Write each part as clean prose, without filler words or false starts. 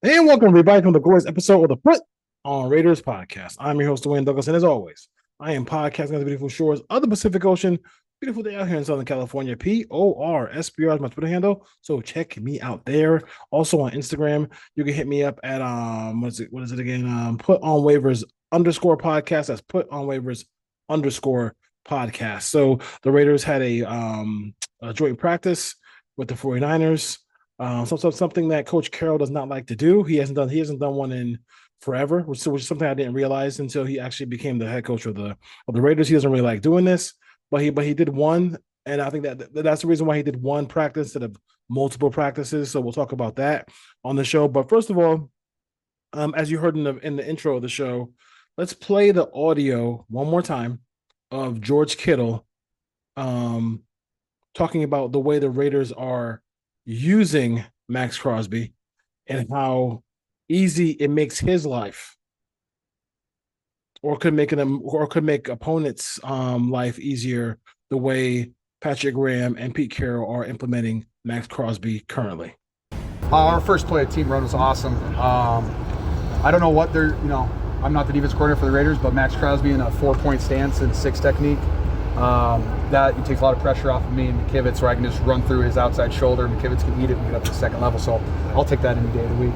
And welcome everybody to the glorious episode of the Put on Raiders podcast. I'm your host, Dwayne Douglas, and as always, I am podcasting on the beautiful shores of the Pacific Ocean. Beautiful day out here in Southern California. PORSBR is my Twitter handle. So check me out there. Also on Instagram, you can hit me up at what is it again? Put on waivers underscore podcast. That's put on waivers underscore podcast. So the Raiders had a joint practice with the 49ers. Something that Coach Carroll does not like to do. He hasn't done one in forever, which is something I didn't realize until he actually became the head coach of the Raiders. He doesn't really like doing this, but he did one, and I think that's the reason why he did one practice instead of multiple practices. So we'll talk about that on the show. But first of all, as you heard in the intro of the show, let's play the audio one more time of George Kittle talking about the way the Raiders are using Maxx Crosby and how easy it makes his life, or could make opponents' life easier the way Patrick Graham and Pete Carroll are implementing Maxx Crosby currently. Our first play at team run was awesome. I don't know what I'm not the defense coordinator for the Raiders, but Maxx Crosby in a 4-point stance and 6 technique. That it takes a lot of pressure off of me and McKivitz, where I can just run through his outside shoulder. McKivitz can eat it and get up to the second level. So I'll take that any day of the week.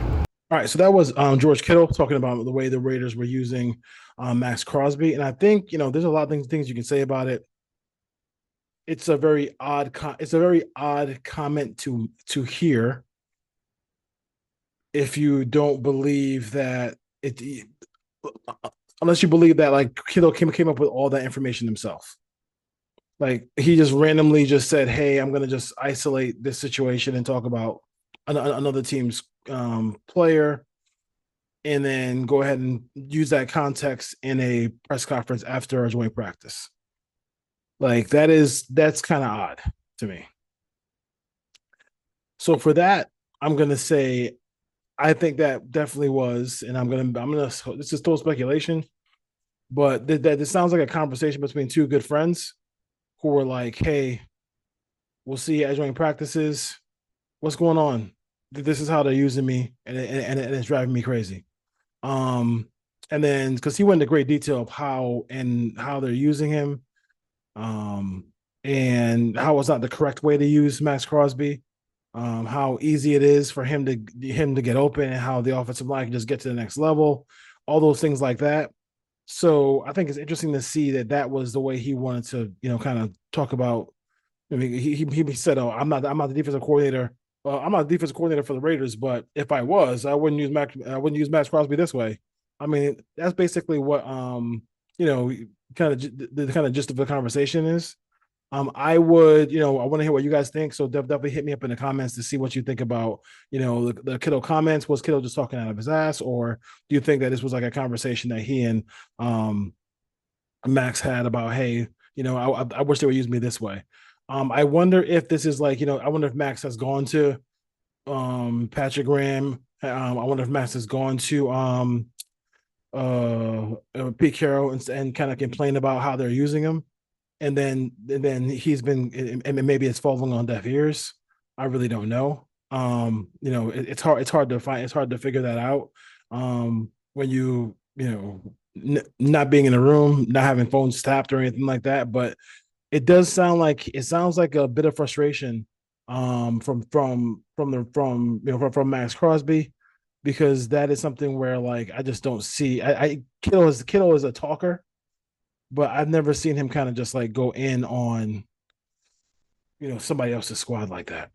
All right, so that was George Kittle talking about the way the Raiders were using Maxx Crosby, and I think there's a lot of things you can say about it. It's a very odd comment to hear if you don't believe that it, unless you believe that like Kittle came up with all that information himself. Like he just randomly just said, "Hey, I'm going to just isolate this situation and talk about another team's player, and then go ahead and use that context in a press conference after a joint practice." Like that's kind of odd to me. So for that, I'm going to say I think that definitely was, and I'm gonna this is total speculation, but that this sounds like a conversation between two good friends who were like, "Hey, we'll see you at joint practices. What's going on? This is how they're using me, and it's driving me crazy." And then because he went into great detail of how they're using him, and how it's not the correct way to use Maxx Crosby, how easy it is for him to get open, and how the offensive line can just get to the next level, all those things like that. So I think it's interesting to see that was the way he wanted to, kind of talk about. I mean, he said, "Oh, I'm not the defensive coordinator. I'm not the defensive coordinator for the Raiders, but if I was, I wouldn't use Maxx Crosby this way." I mean, that's basically what kind of the kind of gist of the conversation is. I would, I want to hear what you guys think. So definitely hit me up in the comments to see what you think about, the Kittle comments. Was Kittle just talking out of his ass, or do you think that this was like a conversation that he and Max had about, hey, I wish they would use me this way. I wonder if this is like, I wonder if Max has gone to Patrick Graham. I wonder if Max has gone to Pete Carroll and kind of complain about how they're using him. And then he's been, and maybe it's falling on deaf ears. I really don't know. It's hard to figure that out. When not being in a room, not having phones tapped or anything like that. But it sounds like a bit of frustration from Maxx Crosby, because that is something where like I just don't see. Kittle is a talker, but I've never seen him kind of just like go in on, somebody else's squad like that.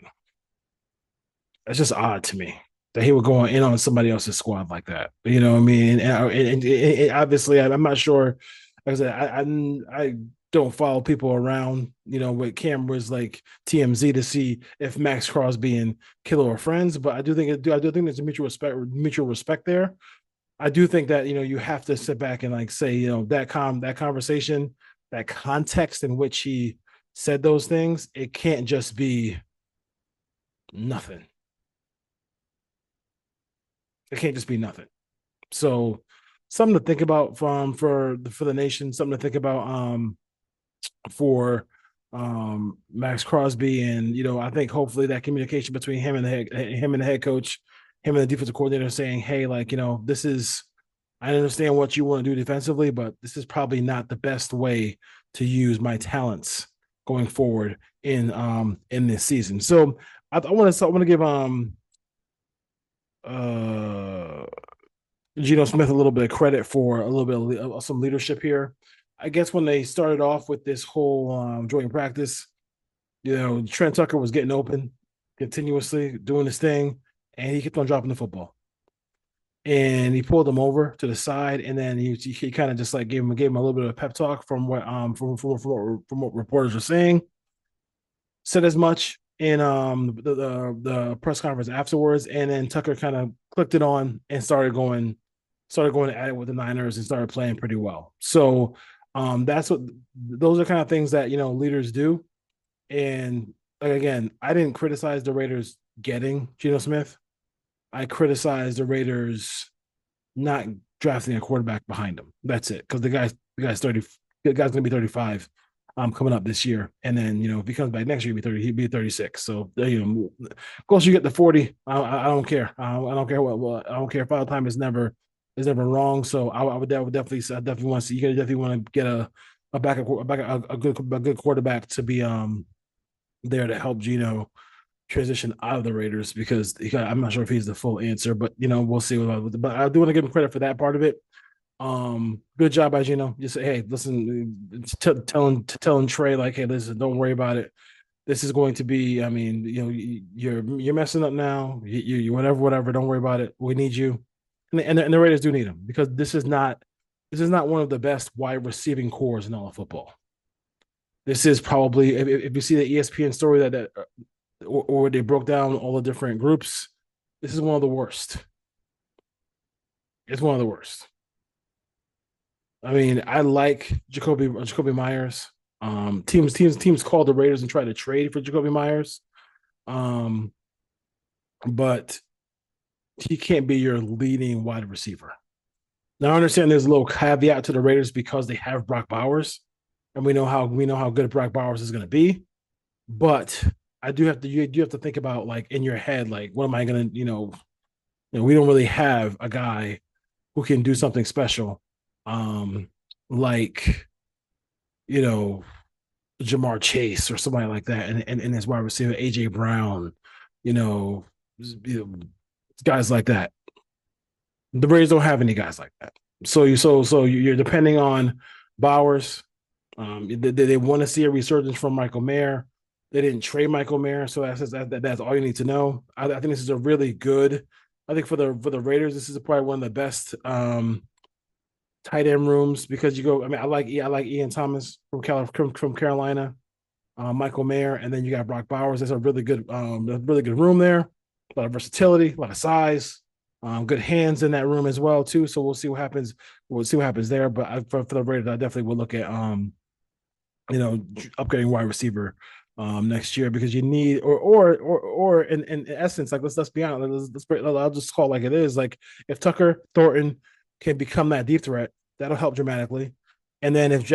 That's just odd to me that he would go in on somebody else's squad like that. You know what I mean? And obviously, I'm not sure. Like I said, I don't follow people around, with cameras like TMZ to see if Maxx Crosby and Kittle are friends. But I do think there's a mutual respect there. I do think that you have to sit back and like say that conversation, that context in which he said those things, it can't just be nothing. It can't just be nothing. So something to think about for the nation, something to think about for Maxx Crosby, and I think hopefully that communication between him and the head coach him and the defensive coordinator saying, hey, like, this is, I understand what you want to do defensively, but this is probably not the best way to use my talents going forward in this season. So I want to give uh Geno Smith a little bit of credit for a little bit of some leadership here. I guess when they started off with this whole joint practice, Tre Tucker was getting open continuously, doing his thing, and he kept on dropping the football. And he pulled him over to the side, and then he kind of just like gave him a little bit of a pep talk from what from what reporters were saying. Said as much in the press conference afterwards, and then Tucker kind of clicked it on and started going at it with the Niners and started playing pretty well. So those are kind of things that leaders do. And again, I didn't criticize the Raiders getting Geno Smith. I criticized the Raiders not drafting a quarterback behind him. That's it. Because the guy's 30. The guy's gonna be 35 coming up this year. And then, if he comes back next year, he'd be 36. So closer you get to 40, I don't care. I don't care what I don't care. Final time is never wrong. So I would definitely want to see, you definitely want to get a good quarterback to be there to help Geno transition out of the Raiders, because I'm not sure if he's the full answer, but we'll see. But I do want to give him credit for that part of it. Good job by Geno. Just say, hey, listen, telling Tre, like, hey, listen, don't worry about it. This is going to be, I mean, you're messing up now. You whatever. Don't worry about it. We need you, and the Raiders do need him, because this is not one of the best wide receiving cores in all of football. This is probably, if you see the ESPN story that or they broke down all the different groups, this is one of the worst. It's one of the worst. I mean, I like Jacoby Myers. Teams called the Raiders and tried to trade for Jacoby Myers. But he can't be your leading wide receiver. Now I understand there's a little caveat to the Raiders because they have Brock Bowers, and we know how good Brock Bowers is going to be. But you have to think about, like, in your head, like, what am I going to, we don't really have a guy who can do something special, like, Jamar Chase or somebody like that, and his wide receiver AJ Brown, guys like that. The Raiders don't have any guys like that. So you're depending on Bowers. They want to see a resurgence from Michael Mayer. They didn't trade Michael Mayer, so that's all you need to know. I think this is a really good. I think for the Raiders, this is probably one of the best tight end rooms, because you go. I mean, I like Ian Thomas from Carolina, Michael Mayer, and then you got Brock Bowers. That's a really good room there. A lot of versatility, a lot of size, good hands in that room as well too. So we'll see what happens. We'll see what happens there. But for the Raiders, I definitely will look at upgrading wide receiver next year, because you need or in essence, like, let's be honest. I'll just call it like it is. Like, if Tucker Thornton can become that deep threat, that'll help dramatically. And then if I think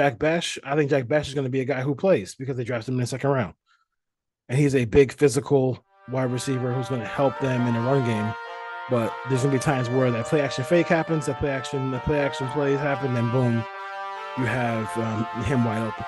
Jack Bash is going to be a guy who plays, because they drafted him in the second round, and he's a big physical wide receiver who's going to help them in the run game. But there's going to be times where that play action fake happens, the play action plays happen, and boom, you have him wide open.